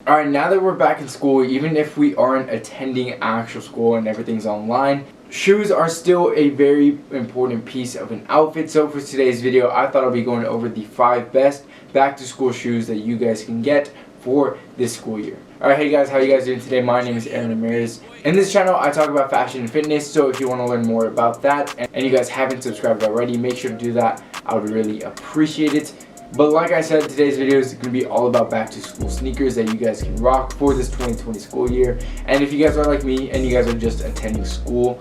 Alright, now that we're back in school, even if we aren't attending actual school and everything's online, shoes are still a very important piece of an outfit. So for today's video, I thought I'll be going over the 5 best back to school shoes that you guys can get for this school year. Alright, hey guys, how you guys doing today? My name is Aaron Ramirez. In this channel, I talk about fashion and fitness, so if you want to learn more about that and you guys haven't subscribed already, make sure to do that. I would really appreciate it. But like I said, today's video is going to be all about back to school sneakers that you guys can rock for this 2020 school year. And if you guys are like me and you guys are just attending school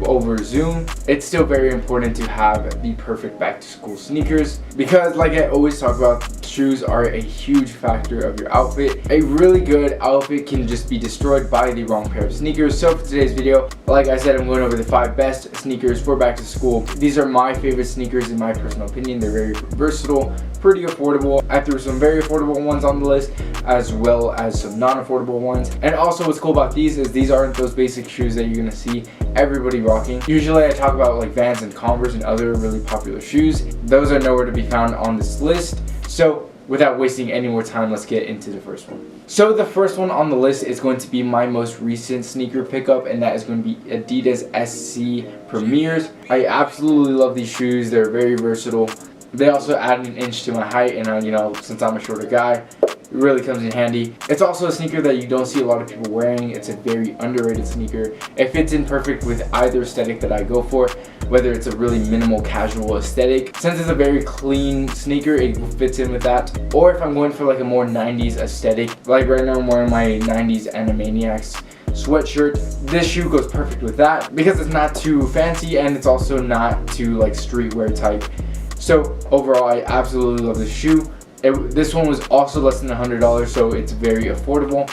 over Zoom, it's still very important to have the perfect back to school sneakers, because like I always talk about, shoes are a huge factor of your outfit. A really good outfit can just be destroyed by the wrong pair of sneakers. So for today's video, like I said, I'm going over the 5 best sneakers for back to school. These are my favorite sneakers in my personal opinion. They're very versatile, pretty affordable. I threw some very affordable ones on the list as well as some non-affordable ones. And also what's cool about these is these aren't those basic shoes that you're gonna see everybody rocking. Usually I talk about like Vans and Converse and other really popular shoes. Those are nowhere to be found on this list. So without wasting any more time, let's get into the first one. So the first one on the list is going to be my most recent sneaker pickup, and that is going to be Adidas SC Premiers. I absolutely love these shoes. They're very versatile. They also add an inch to my height, and you know, since I'm a shorter guy, it really comes in handy. It's also a sneaker that you don't see a lot of people wearing. It's a very underrated sneaker. It fits in perfect with either aesthetic that I go for, whether it's a really minimal casual aesthetic. Since it's a very clean sneaker, it fits in with that. Or if I'm going for like a more 90s aesthetic, like right now I'm wearing my 90s Animaniacs sweatshirt, this shoe goes perfect with that because it's not too fancy and it's also not too like streetwear type. So overall, I absolutely love this shoe. This one was also less than $100, so it's very affordable.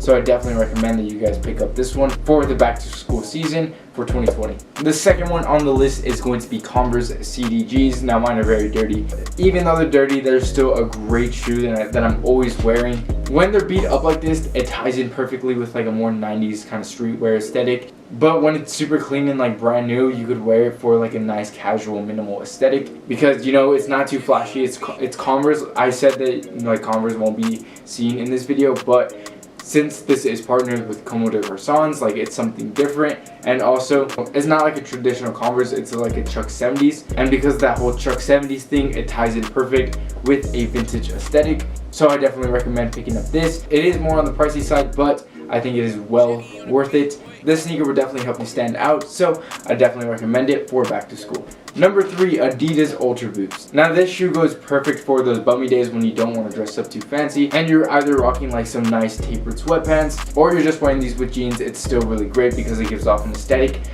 So I definitely recommend that you guys pick up this one for the back to school season for 2020. The second one on the list is going to be Converse CDGs. Now mine are very dirty. Even though they're dirty, they're still a great shoe that I'm always wearing. When they're beat up like this, it ties in perfectly with like a more 90s kind of streetwear aesthetic. But when it's super clean and like brand new, you could wear it for like a nice casual minimal aesthetic, because you know it's not too flashy. It's Converse. I said that, you know, like Converse won't be seen in this video, but since this is partnered with Como de Garçons, like it's something different. And also it's not like a traditional Converse, it's like a Chuck 70s, and because of that whole Chuck 70s thing, it ties in perfect with a vintage aesthetic. So I definitely recommend picking up this. It is more on the pricey side, but I think it is well worth it. This sneaker will definitely help you stand out, so I definitely recommend it for back to school. Number 3, Adidas Ultra Boost. Now this shoe goes perfect for those bummy days when you don't want to dress up too fancy and you're either rocking like some nice tapered sweatpants or you're just wearing these with jeans. It's still really great because it gives off an aesthetic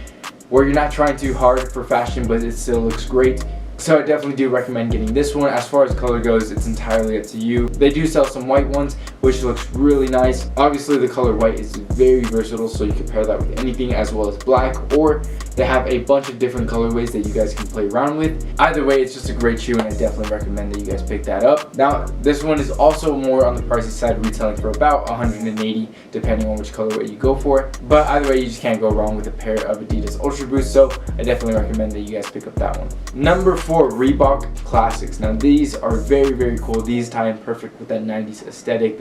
where you're not trying too hard for fashion, but it still looks great. So I definitely do recommend getting this one. As far as color goes, it's entirely up to you. They do sell some white ones, which looks really nice. Obviously the color white is very versatile, so you can pair that with anything, as well as black, or they have a bunch of different colorways that you guys can play around with. Either way, it's just a great shoe, and I definitely recommend that you guys pick that up. Now this one is also more on the pricey side, retailing for about $180 depending on which colorway you go for. But either way, you just can't go wrong with a pair of Adidas Ultra Boost, so I definitely recommend that you guys pick up that one. Number 4, Reebok Classics. Now these are very, very cool. These tie in perfect with that 90s aesthetic,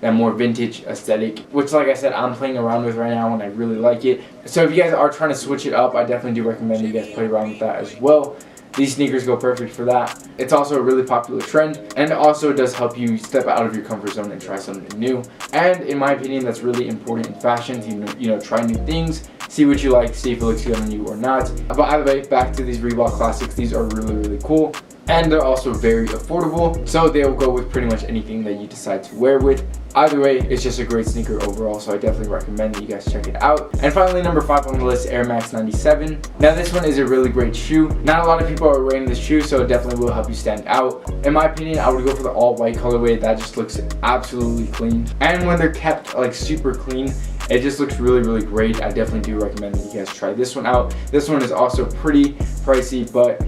that more vintage aesthetic, which like I said, I'm playing around with right now and I really like it. So if you guys are trying to switch it up, I definitely do recommend that you guys play around with that as well. These sneakers go perfect for that. It's also a really popular trend, and it also does help you step out of your comfort zone and try something new. And in my opinion, that's really important in fashion to, you know, try new things, see what you like, see if it looks good on you or not. But either way, back to these Reebok Classics. These are really, really cool. And they're also very affordable, so they'll go with pretty much anything that you decide to wear with. Either way, it's just a great sneaker overall, so I definitely recommend that you guys check it out. And finally, number 5 on the list, Air Max 97. Now this one is a really great shoe. Not a lot of people are wearing this shoe, so it definitely will help you stand out. In my opinion, I would go for the all white colorway. That just looks absolutely clean. And when they're kept like super clean, it just looks really, really great. I definitely do recommend that you guys try this one out. This one is also pretty pricey, but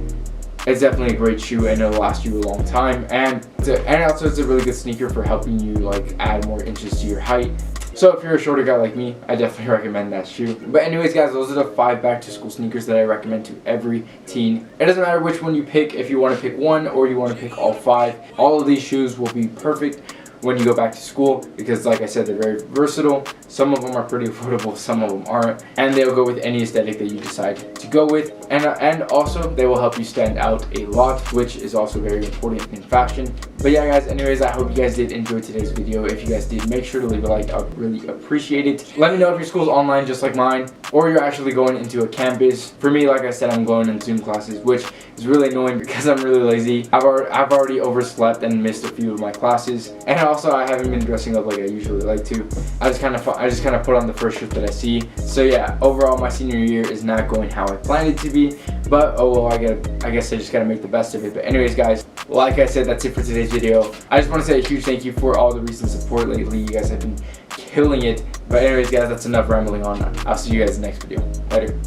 it's definitely a great shoe and it'll last you a long time. And also it's a really good sneaker for helping you like add more inches to your height. So if you're a shorter guy like me, I definitely recommend that shoe. But anyways guys, those are the 5 back to school sneakers that I recommend to every teen. It doesn't matter which one you pick, if you want to pick one or you want to pick all 5. All of these shoes will be perfect when you go back to school, because like I said, they're very versatile. Some of them are pretty affordable, some of them aren't, and they'll go with any aesthetic that you decide to go with, and also they will help you stand out a lot, which is also very important in fashion. But yeah guys, anyways, I hope you guys did enjoy today's video. If you guys did, make sure to leave a like. I would really appreciate it. Let me know if your school's online just like mine, or you're actually going into a campus. For me, like I said, I'm going in Zoom classes, which is really annoying because I'm really lazy. I've already overslept and missed a few of my classes, and also I haven't been dressing up like I usually like to. I just kind of put on the first shirt that I see. So yeah, overall my senior year is not going how I planned it to be, but oh well, I guess I just gotta make the best of it. But anyways guys, like I said, that's it for today's video. I just want to say a huge thank you for all the recent support lately. You guys have been killing it. But anyways guys, that's enough rambling on. I'll see you guys in the next video. Later.